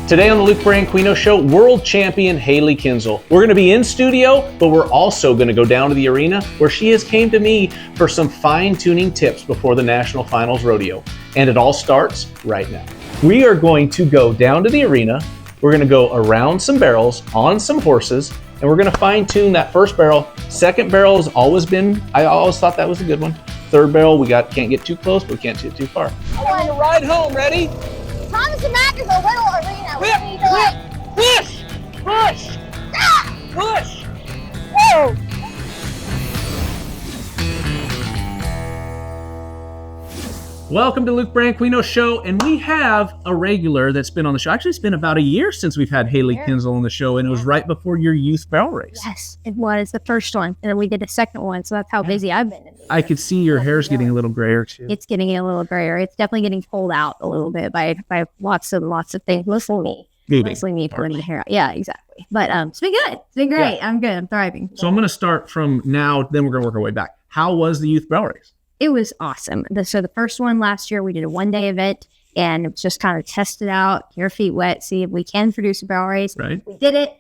Today on the Luke Branquinho Show, world champion Hailey Kinsel. We're going to be in studio, but we're also going to go down to the arena where she has came to me for some fine-tuning tips before the National Finals Rodeo. And it all starts right now. We are going to go down to the arena. We're going to go around some barrels on some horses, and we're going to fine-tune that first barrel. Second barrel has always been, I always thought that was a good one. Third barrel, can't get too close, but we can't get too far. On the ride home, ready? Thomas and Mac is a little arena. We need to Push! Push! Push! Whoa! Welcome to Luke Branquinho Show, and we have a regular that's been on the show. Actually, it's been about a year since we've had Hailey Kinsel on the show, and it was right before your youth barrel race. Yes, it was the first one, and then we did the second one, so that's how busy I've been. I could see your hair's getting a little grayer too. It's getting a little grayer. It's definitely getting pulled out a little bit by lots of things. Mostly me pulling the hair out. Yeah, exactly. But it's been good. It's been great. Yeah. I'm good. I'm thriving. So I'm going to start from now, then we're going to work our way back. How was the youth barrel race? It was awesome. So the first one last year, we did a one-day event, and it just kind of tested out, get your feet wet, see if we can produce a barrel race. Right. We did it.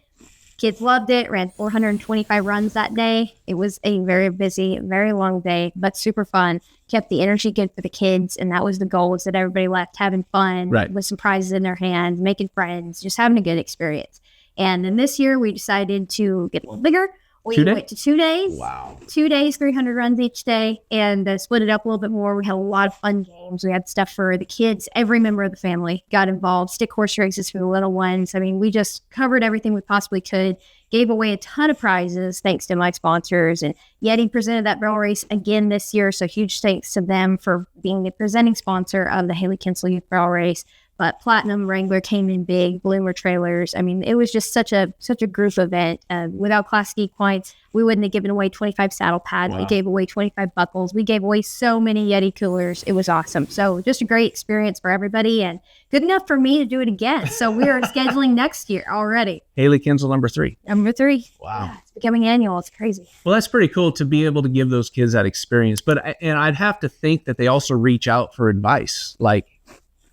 Kids loved it. Ran 425 runs that day. It was a very busy, very long day, but super fun. Kept the energy good for the kids, and that was the goal, was that everybody left having fun, with some prizes in their hands, making friends, just having a good experience. And then this year, we decided to get a little bigger. We went to 2 days. Wow. 2 days, 300 runs each day, and split it up a little bit more. We had a lot of fun games. We had stuff for the kids. Every member of the family got involved. Stick horse races for the little ones. I mean, we just covered everything we possibly could. Gave away a ton of prizes thanks to my sponsors. And Yeti presented that barrel race again this year, so huge thanks to them for being the presenting sponsor of the Hailey Kinsel Youth Barrel Race. But Platinum Wrangler came in big, Bloomer Trailers. I mean, it was just such a group event. Without Classic Equines, we wouldn't have given away 25 saddle pads. Wow. We gave away 25 buckles. We gave away so many Yeti coolers. It was awesome. So just a great experience for everybody, and good enough for me to do it again. So we are scheduling next year already. Hailey Kinsel, number 3. Number 3. Wow. Yeah, it's becoming annual. It's crazy. Well, that's pretty cool to be able to give those kids that experience. And I'd have to think that they also reach out for advice, like,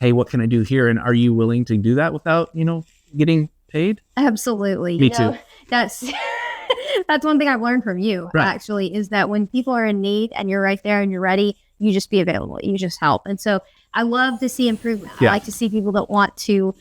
hey, what can I do here? And are you willing to do that without, getting paid? Absolutely. Me too. That's one thing I've learned from you, actually, is that when people are in need and you're right there and you're ready, you just be available. You just help. And so I love to see improvement. Yeah. I like to see people that want to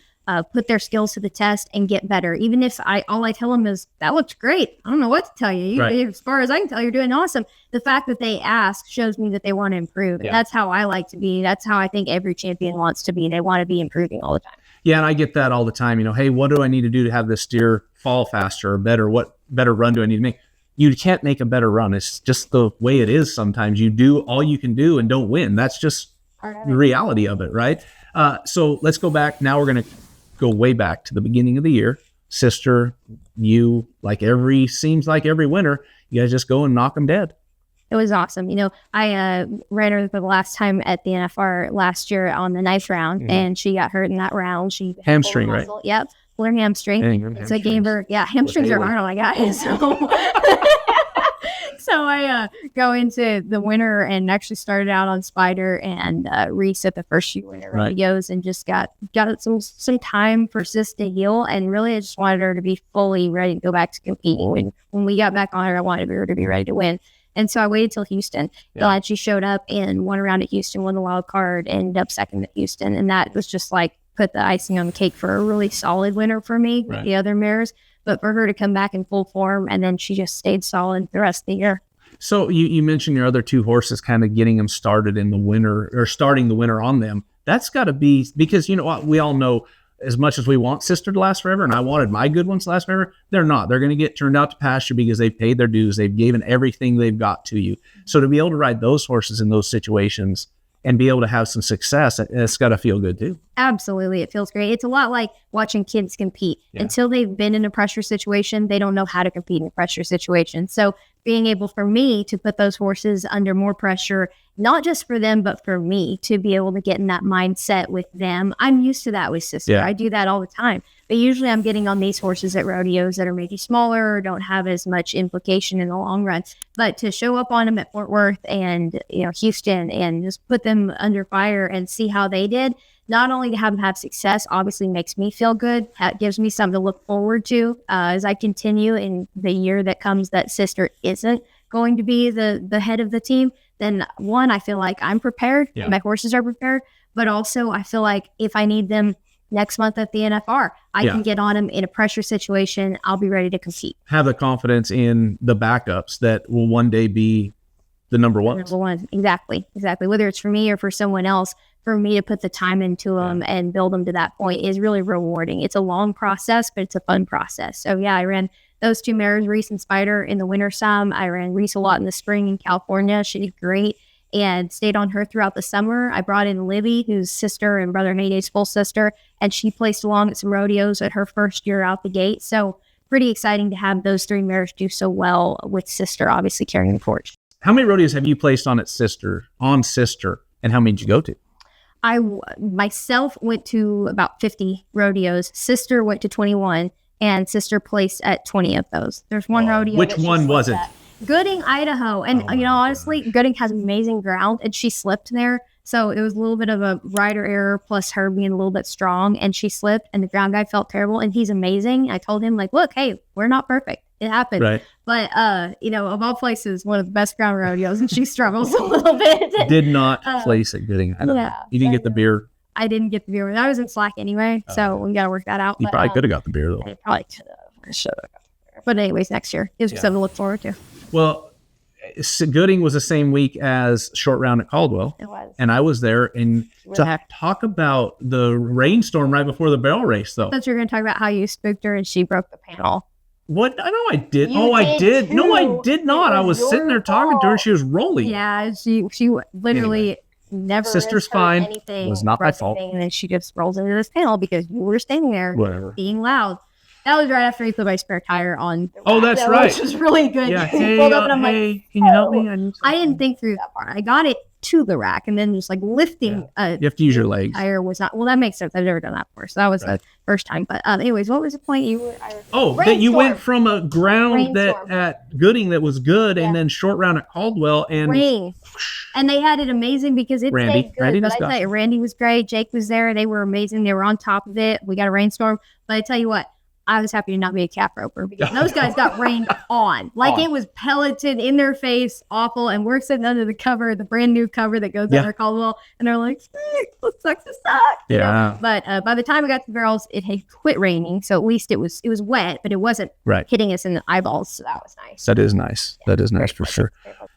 put their skills to the test and get better. Even if all I tell them is, that looks great. I don't know what to tell you. As far as I can tell, you're doing awesome. The fact that they ask shows me that they want to improve. Yeah. That's how I like to be. That's how I think every champion wants to be. They want to be improving all the time. Yeah, and I get that all the time. Hey, what do I need to do to have this steer fall faster or better? What better run do I need to make? You can't make a better run. It's just the way it is sometimes. You do all you can do and don't win. That's just the reality of it, right? So let's go back. Now we're going to go way back to the beginning of the year. Sister, you, seems like every winter, you guys just go and knock them dead. It was awesome. I ran her for the last time at the NFR last year on the 9th round, and she got hurt in that round. She hamstring, right? Yep, pulled her hamstring. So I gave her, hamstrings are hard on my guys. So I go into the winter and actually started out on Spider and Reese at the first few winter rodeos, and just got some time for Sis to heal. And really, I just wanted her to be fully ready to go back to competing. When we got back on her, I wanted her to be ready to win. And so I waited till Houston. Glad she showed up and won around at Houston, won the wild card, ended up second at Houston. And that was just put the icing on the cake for a really solid winner for me with the other mares. But for her to come back in full form, and then she just stayed solid the rest of the year. So you mentioned your other 2 horses, kind of getting them started in the winter, or starting the winter on them. That's got to be, because we all know, as much as we want Sister to last forever, and I wanted my good ones to last forever, they're not. They're going to get turned out to pasture because they've paid their dues. They've given everything they've got to you. So to be able to ride those horses in those situations and be able to have some success, it's got to feel good too. Absolutely. It feels great. It's a lot like watching kids compete. Yeah. Until they've been in a pressure situation, they don't know how to compete in a pressure situation. So being able for me to put those horses under more pressure, not just for them, but for me to be able to get in that mindset with them. I'm used to that with Sister. Yeah. I do that all the time. But usually I'm getting on these horses at rodeos that are maybe smaller or don't have as much implication in the long run. But to show up on them at Fort Worth and Houston and just put them under fire and see how they did, not only to have them have success, obviously makes me feel good. It gives me something to look forward to as I continue in the year that comes that sister isn't going to be the head of the team. Then one, I feel like I'm prepared. Yeah. My horses are prepared. But also I feel like if I need them next month at the NFR, I can get on them in a pressure situation. I'll be ready to compete. Have the confidence in the backups that will one day be the number one. Number one. Exactly. Whether it's for me or for someone else, for me to put the time into them and build them to that point is really rewarding. It's a long process, but it's a fun process. So yeah, I ran those 2 mares, Reese and Spider, in the winter some. I ran Reese a lot in the spring in California. She did great and stayed on her throughout the summer. I brought in Libby, who's sister and brother Nate's full sister, and she placed along at some rodeos at her first year out the gate. So pretty exciting to have those 3 mares do so well with sister, obviously carrying the torch. How many rodeos have you placed on sister, and how many did you go to? I myself went to about 50 rodeos. Sister went to 21, and sister placed at 20 of those. There's one rodeo. Which one was it? Gooding, Idaho. And, honestly, Gooding has amazing ground, and she slipped there. So it was a little bit of a rider error plus her being a little bit strong, and she slipped, and the ground guy felt terrible, and he's amazing. I told him, like, look, hey, we're not perfect. It happened. Right. But, of all places, one of the best ground rodeos, and she struggles a little bit. Did not place at Gooding. You didn't get the beer? I didn't get the beer. I was in slack anyway, so we got to work that out. You probably could have got the beer, though. I probably could have. I should have. But anyways, next year. Gives me something to look forward to. Well, Gooding was the same week as Short Round at Caldwell. It was. And I was there. And talk about the rainstorm right before the barrel race, though. I thought you were going to talk about how you spooked her and she broke the panel. What? I know I did. I did. No, I did not. I was sitting there talking to her. She was rolling. Yeah, she literally never. Sister's fine. Anything was not my fault. And then she just rolls into this panel because you were standing there being loud. That was right after he put my spare tire on. Oh, that's right. Which was really good. Yeah. Hey, can you help me? I didn't think through that part. I got it to the rack and then just like lifting. You have to use your legs. Tire was not. Well, that makes sense. I've never done that before, so that was the first time. But anyways, what was the point? That you went from a ground that at Gooding that was good, and then Short Round at Caldwell and rain. And they had it amazing because it stayed good. But I tell you, Randy was great. Jake was there. They were amazing. They were on top of it. We got a rainstorm. But I tell you what, I was happy to not be a cap roper because those guys got rained on. It was pelleted in their face, awful. And we're sitting under the cover, the brand new cover that goes under Caldwell. And they're like, it sucks to suck. Yeah. But by the time we got to the barrels, it had quit raining. So at least it was wet, but it wasn't hitting us in the eyeballs. So that was nice. That is nice. That is nice for sure.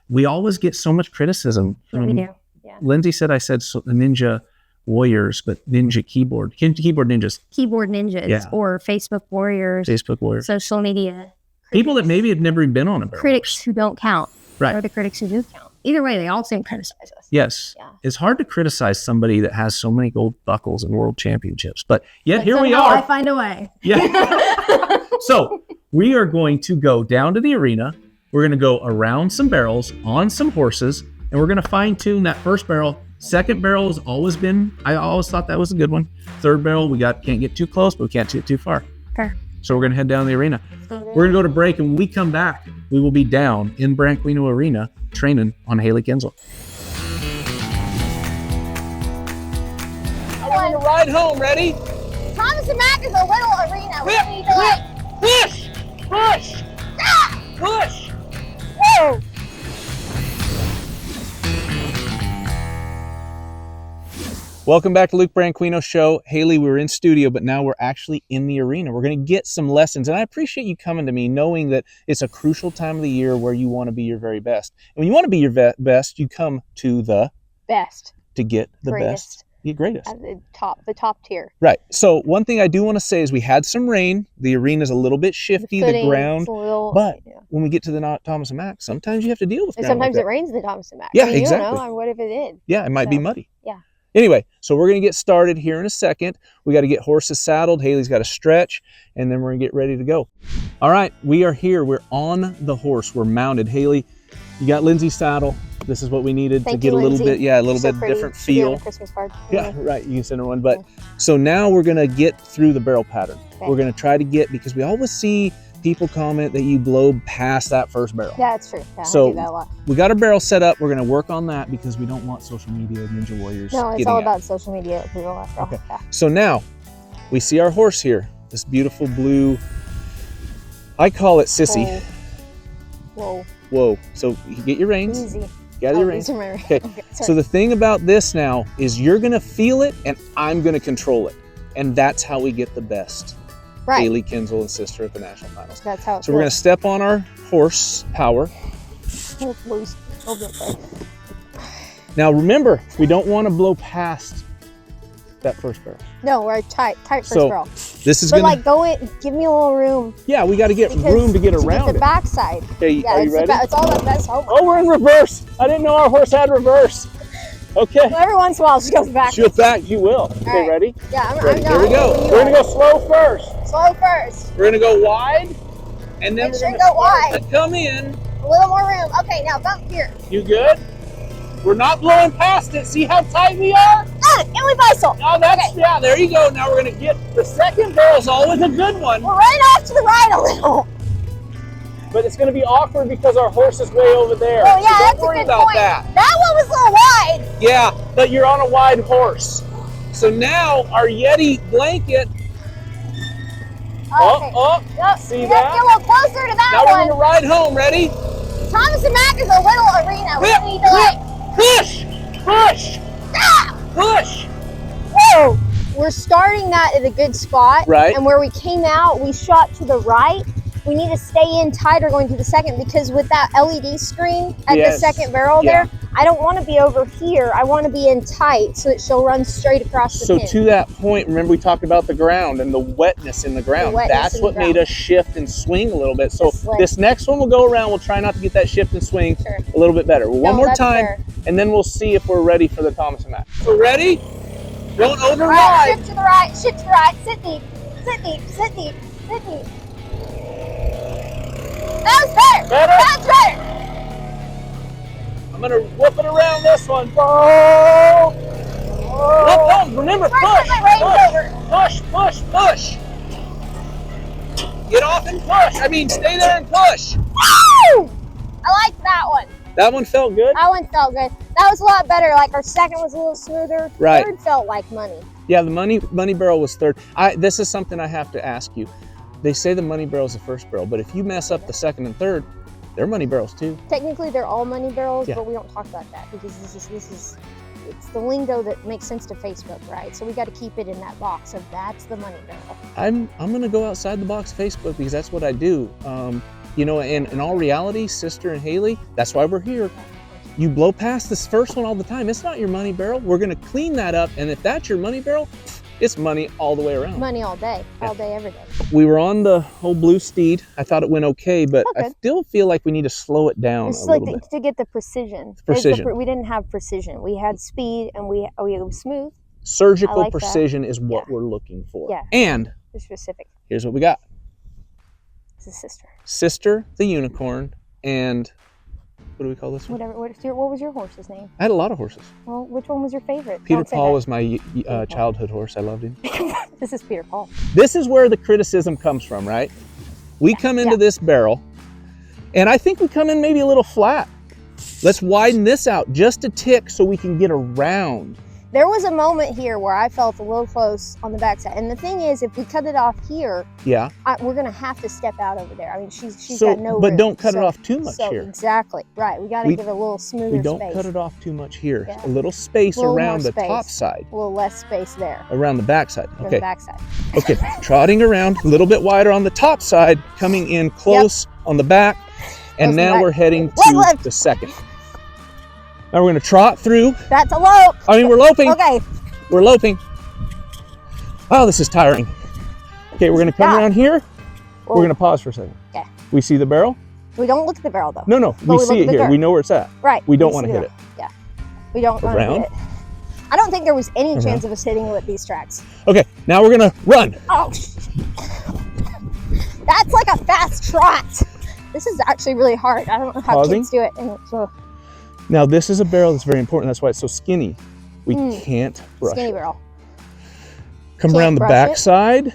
We always get so much criticism. We do. Yeah. Lindsay said I said Ninja Warriors, but Ninja Keyboard Ninjas. Keyboard Ninjas or Facebook Warriors. Social media. Critics. People that maybe have never been on a barrel. Critics who don't count. Right. Or the critics who do count. Either way, they all seem to criticize us. Yes. Yeah. It's hard to criticize somebody that has so many gold buckles and world championships. But yet here we are. I find a way. Yeah. So we are going to go down to the arena. We're going to go around some barrels on some horses, and we're going to fine tune that first barrel. Second barrel has always been, I always thought that was a good one. Third barrel, can't get too close, but we can't get too far. Fair. So we're going to head down the arena. We're going to go to break, and when we come back, we will be down in Branquinho Arena training on Hailey Kinsel. I want to ride home. Ready? Thomas and Mack is a little arena. We need to push, push, push. Whoa. Welcome back to Luke Branquinho Show. Hailey, we were in studio, but now we're actually in the arena. We're going to get some lessons, and I appreciate you coming to me knowing that it's a crucial time of the year where you want to be your very best. And when you want to be your best, you come to the best to get the greatest. Best. The greatest. At the top tier. Right. So one thing I do want to say is we had some rain. The arena's a little bit shifty, the ground. But when we get to the Thomas and Mack, sometimes you have to deal with and ground sometimes like it rains in the Thomas and Mack. Yeah, exactly. You don't know what if it did. Yeah, it might be muddy. Yeah. Anyway, so we're going to get started here in a second. We got to get horses saddled. Hailey's got to stretch, and then we're going to get ready to go. All right, we are here. We're on the horse. We're mounted. Hailey, you got Lindsay's saddle. This is what we needed to get a little bit, different feel. Christmas card. Yeah, right. You can send her one. But so now we're going to get through the barrel pattern. Okay. We're going to try to get, because we always see people comment that you blow past that first barrel. Yeah, it's true. Yeah, So I do that a lot. we got our barrel set up. We're going to work on that because we don't want social media ninja warriors. No, it's getting all out. about social media approval after all. Okay. Yeah. So now we see our horse here, this beautiful blue, I call it Sissy. Whoa. Whoa. So you get your reins. Easy. Gather your reins. These are my reins. Okay. So the thing about this now is you're going to feel it and I'm going to control it. And that's how we get the best. Right. Hailey Kinsel and sister at the national finals. That's how it So we're going to step on our horse power. Loose. Now remember, we don't want to blow past that first barrel. No, we're tight first So barrel. this is But going to, like, go in, give me a little room. yeah, we got to get Because room to get to around get the it. backside. Okay, Yeah, are you ready? it's all about best hope. Oh, we're in reverse. I didn't know our horse had reverse. Okay. Well, every once in a while, she goes back. She'll back, you will. Okay, right. ready? Yeah, I'm Ready. done. Here we go. You We're going to are. go slow first. Slow first. We're going to go wide. And then Make we're sure going you go wide. to come in. A little more room. Okay, now bump here. You good? We're not blowing past it. See how tight we are? Ah, and we bicycle. Oh, that's, yeah, there you go. Now we're going to get, the second barrel's always a good one. We're right off to the right a little. But it's going to be awkward because our horse is way over there. Oh, yeah, So that's don't worry a good about point. that. That one was a little wide. Yeah, but you're on a wide horse. So now our Yeti blanket, Okay. Yep. See you that? have to get a little closer to that now we're one. going to ride home. Ready? Thomas and Mack is a little arena. We Whip, need to like, push, push, ah! push. Whoa! We're starting that at a good spot. Right. And where we came out, we shot to the right. We need to stay in tighter going to the second because with that LED screen at Yes. the second barrel Yeah. there, I don't want to be over here. I want to be in tight so that she'll run straight across the So pin. to that point, remember we talked about the ground and the wetness in the ground. wetness That's in the what made ground. us shift and swing a little bit. So Just like- this next one we'll go around. We'll try not to get that shift and swing Sure. a little bit better. One No, more that's time, fair. and then we'll see if we're ready for the Thomas and Mack. So ready? Don't All right, override. shift to the right, shift to the right, sit deep, sit deep, sit deep, sit deep. That was better. Better? That's better. I'm gonna whip it around this one. Whoa! No, remember, Where's push, my Range Rover? push, push, push. Get off and push. I mean, stay there and push. Woo! I like that one. That one felt good. That one felt good. That was a lot better. Like our second was a little smoother. Right. Third felt like money. Yeah, the money barrel was third. This is something I have to ask you. They say the money barrel is the first barrel, but if you mess up the second and third, they're money barrels too. Technically, they're all money barrels, Yeah. but we don't talk about that because this is it's the lingo that makes sense to Facebook, right? So we got to keep it in that box of that's the money barrel. I'm gonna go outside the box Facebook because that's what I do. You know, in all reality, Sister and Hailey, that's why we're here. You blow past this first one all the time. It's not your money barrel. We're gonna clean that up, and if that's your money barrel, it's money all the way around. Money all day, all day, every day. We were on the whole blue steed. I thought it went okay, but Oh, I good. still feel like we need to slow it down It's a like little bit. to get the precision. Precision. We didn't have precision. We had speed and we was smooth. Surgical I like that. precision is what Yeah. we're looking for. Yeah. And We're specific. here's what we got. It's a sister. Sister, the unicorn, and what do we call this one? Whatever. What was your horse's name? I had a lot of horses. Well, which one was your favorite? Peter Don't say Paul that. was my childhood horse. I loved him. This is Peter Paul. This is where the criticism comes from, right? We come into this barrel, and I think we come in maybe a little flat. Let's widen this out just a tick so we can get around. There was a moment here where I felt a little close on the backside. And the thing is, if we cut it off here, Yeah. we're going to have to step out over there. I mean, she's So, got no but room. don't cut it off too much so here. Exactly. Right. We got to We- give it a little smoother We don't space. cut it off too much here. Yeah. A little space Little around more the top space. side, A little less space there around the back side. for Okay. the backside. Okay, trotting around a little bit wider on the top side, coming in close on the back, and Close now on the we're back. heading Left, to left. the second. Now we're gonna trot through. That's a lope. I mean, we're loping. Okay. We're loping. Oh, this is tiring. Okay, we're gonna come Stop. around here. Well, We're gonna pause for a second. Okay. We see the barrel? We don't look at the barrel though. No, But we we see look it at the here. dirt. We know where it's at. Right. We don't see want to the hit it. dirt. Yeah. We don't want to Around. hit it. I don't think there was any Around. chance of us hitting it with these tracks. Okay, now we're gonna run. Oh, that's like a fast trot. This is actually really hard. I don't know how Pausing. kids do it. And so Now this is a barrel that's very important. That's why it's so skinny. We can't brush skinny it. barrel. Come Can't around the brush back it. side,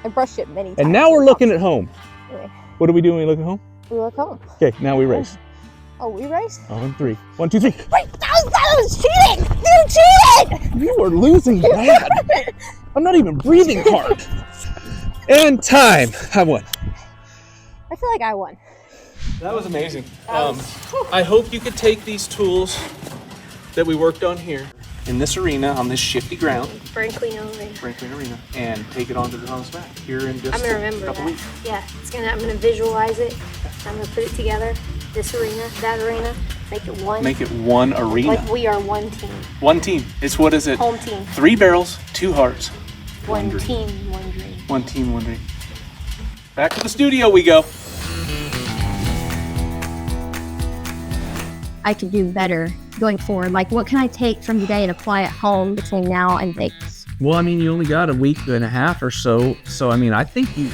I brushed it many times. and now we're looking at home. Anyway, What are we doing when we look at home? we look home. Okay, now we race. Oh, we race? On 3. 1, 2, 3. Wait, that was cheating! You cheated! You are losing bad. I'm not even breathing hard. And time. I won. I feel like I won. That was amazing. I hope you could take these tools that we worked on here in this arena, on this shifty ground, Branquinho Arena. and take it onto the house back here in just I'm gonna remember a couple that. weeks. Yeah, I'm gonna visualize it. I'm gonna put it together. This arena, that arena, make it one. Make it one arena. Like we are one team. One team. It's what is it? Home team. 3 barrels, 2 hearts. One dream. team, one dream. One team, one dream. Back to the studio we go. I could do better going forward. Like, what can I take from today and apply at home between now and Vegas? Well, I mean, you only got a week and a half or so. So, I mean, I think you...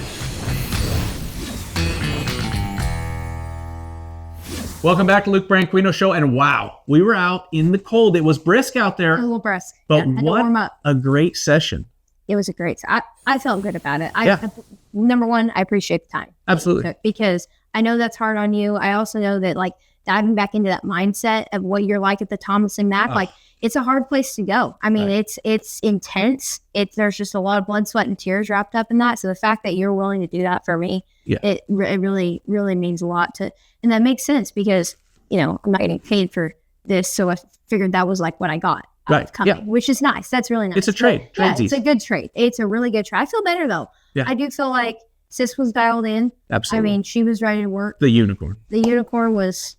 Welcome back to Luke Branquinho Show. And wow, we were out in the cold. It was brisk out there. A little brisk. But Had to what warm up. a great session. It was a great. I felt good about it. Yeah. Number one, I appreciate the time. Absolutely. Because I know that's hard on you. I also know that, like, diving back into that mindset of what you're like at the Thomas and Mack, like, it's a hard place to go. I mean, it's intense. There's just a lot of blood, sweat, and tears wrapped up in that. So the fact that you're willing to do that for me, it really, really means a lot and that makes sense because, you know, I'm not getting paid for this. So I figured that was like what I got. Right. Coming, which is nice. That's really nice. It's a trade. Yeah, it's a good trade. It's a really good trade. I feel better though. Yeah. I do feel like Sis was dialed in. Absolutely. I mean, she was ready to work. The unicorn. The unicorn was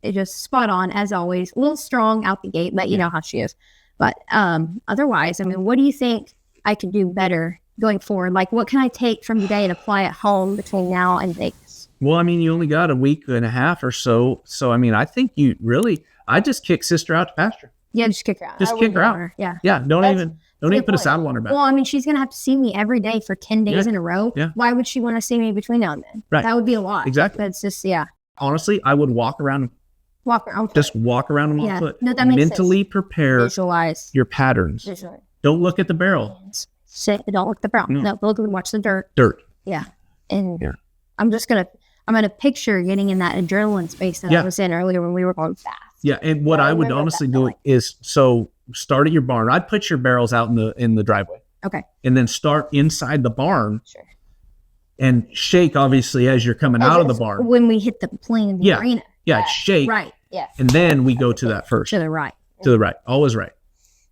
just spot on as always. A little strong out the gate, but you know how she is. But otherwise, I mean, what do you think I could do better going forward? Like, what can I take from today and apply at home between now and Vegas? Well, I mean, you only got a week and a half or so. So, I mean, I think I just kick sister out to pasture. Yeah, just kick her out. Just kick her out. Yeah. Yeah. Don't even put a saddle on her back. Well, I mean, she's going to have to see me every day for 10 days in a row. Yeah. Why would she want to see me between now and then? Right. That would be a lot. Exactly. That's just, yeah. Honestly, I would walk around Just walk around them on Yeah. foot. No, that makes Mentally prepare visualize. your patterns. Visualize. Don't look at the barrel. Sit. Don't look at the brown. No. No, look and watch the dirt. Dirt. Yeah. And Yeah. I'm gonna picture getting in that adrenaline space that I was in earlier when we were going fast. Yeah, and what I would honestly do is start at your barn. I'd put your barrels out in the driveway. Okay. And then start inside the barn. Sure. And shake obviously as you're coming out of the barn. When we hit the plane in the arena. Yeah, shake. Right. Yes. And then we go to that first. To the right. To the right. Always right.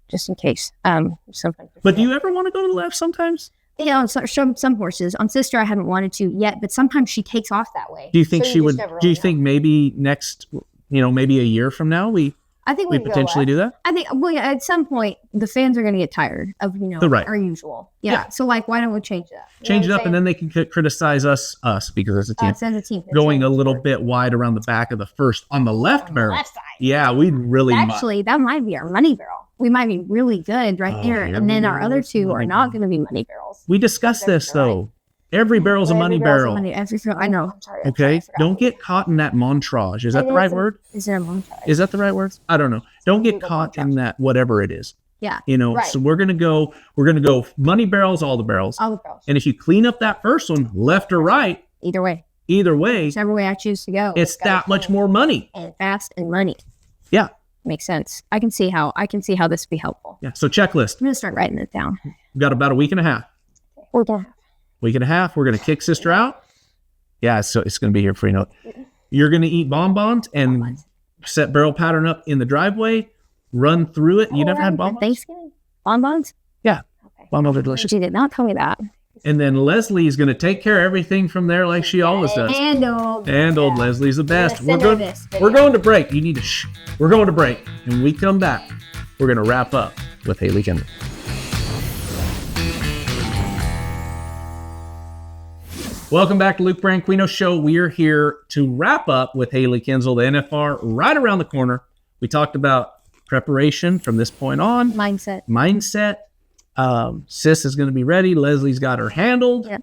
Just in case. Sometimes. But do you ever want to go to the left sometimes? Yeah, on some horses. On Sister, I haven't wanted to yet, but sometimes she takes off that way. Do you think she would? Do you think maybe next, maybe a year from now, I think we potentially do that? I think, well, yeah, at some point, the fans are going to get tired of, the right. our usual. Yeah. So, like, why don't we change that? Change it up, and then they can criticize us because as a team. As a team. Going a little bit wide around the back of the first on the left barrel. The left side. Yeah, we'd really. Actually, that might be our money barrel. We might be really good right there. Yeah, and then our other two are not going to be money barrels. We discussed this, though. Every barrel's a money barrel. I know. I'm sorry. Okay? Don't get caught in that montage. Is that the right word? Is there a montage? Is that the right word? I don't know. Don't get caught in that whatever it is. Yeah. So we're gonna go money barrels, all the barrels. All the barrels. And if you clean up that first one, left or right, Either way. whichever way I choose to go. it's that much more money. And fast and money. Yeah. Makes sense. I can see how this would be helpful. Yeah. So checklist. I'm gonna start writing it down. We've got about a week and a half. Week and a half. We're gonna kick sister out. Yeah, so it's gonna be here for You're gonna eat bonbons and set barrel pattern up in the driveway, run through it. You never had bonbons? Thanksgiving? Bonbons? Yeah. Okay. Bonbons are delicious. She did not tell me that. And then Leslie's going to take care of everything from there like she always does. And old Leslie's the best. We're We're going to break. You need to shh. We're going to break. And when we come back, we're going to wrap up with Hailey Kinsel. Welcome back to Luke Branquinho Show. We are here to wrap up with Hailey Kinsel, the NFR, right around the corner. We talked about preparation from this point on. Mindset. Sis is going to be ready. Leslie's got her handled. Yep.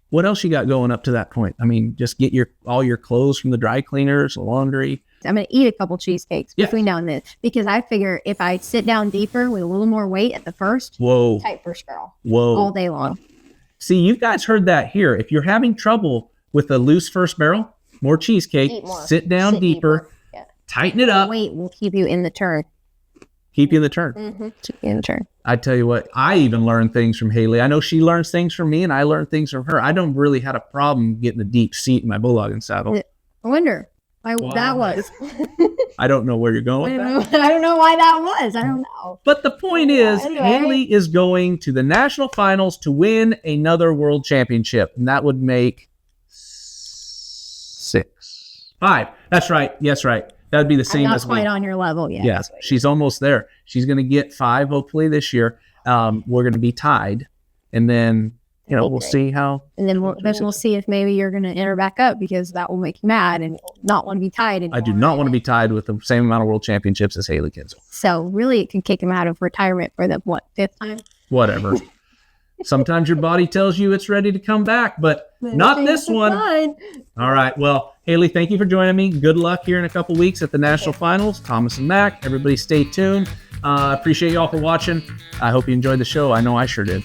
What else you got going up to that point? I mean, just get all your clothes from the dry cleaners, laundry. I'm going to eat a couple cheesecakes between now and then because I figure if I sit down deeper with a little more weight at the first, tight first barrel. Whoa. All day long. See, you guys heard that here. If you're having trouble with a loose first barrel, more cheesecake, Eat more. sit down Sit deeper, Yeah. tighten it up, Wait, we'll keep you in the turn. keep you in the turn. Mm-hmm. Keep you in the turn. I tell you what, I even learned things from Hailey. I know she learns things from me, and I learn things from her. I don't really had a problem getting a deep seat in my bulldogging saddle. I wonder why Wow. that was. I don't know where you're going with that. I don't know why that was. I don't know. But the point is, Anyway. Hailey is going to the national finals to win another world championship. And that would make 5. That's right. Yes, right. That would be the I'm same not as quite me. on your level yet. Yes, she's almost there. She's going to get 5 hopefully this year. We're going to be tied. And then, we'll great. see how. And then we'll see if maybe you're going to enter back up because that will make you mad and not want to be tied anymore. I do not want to be tied with the same amount of world championships as Hailey Kinsel. So really it can kick him out of retirement for the 5th time? Whatever. Sometimes your body tells you it's ready to come back, but not this one. Fine. All right. Well, Hailey, thank you for joining me. Good luck here in a couple weeks at the national finals. Thomas and Mac, everybody stay tuned. Appreciate you all for watching. I hope you enjoyed the show. I know I sure did.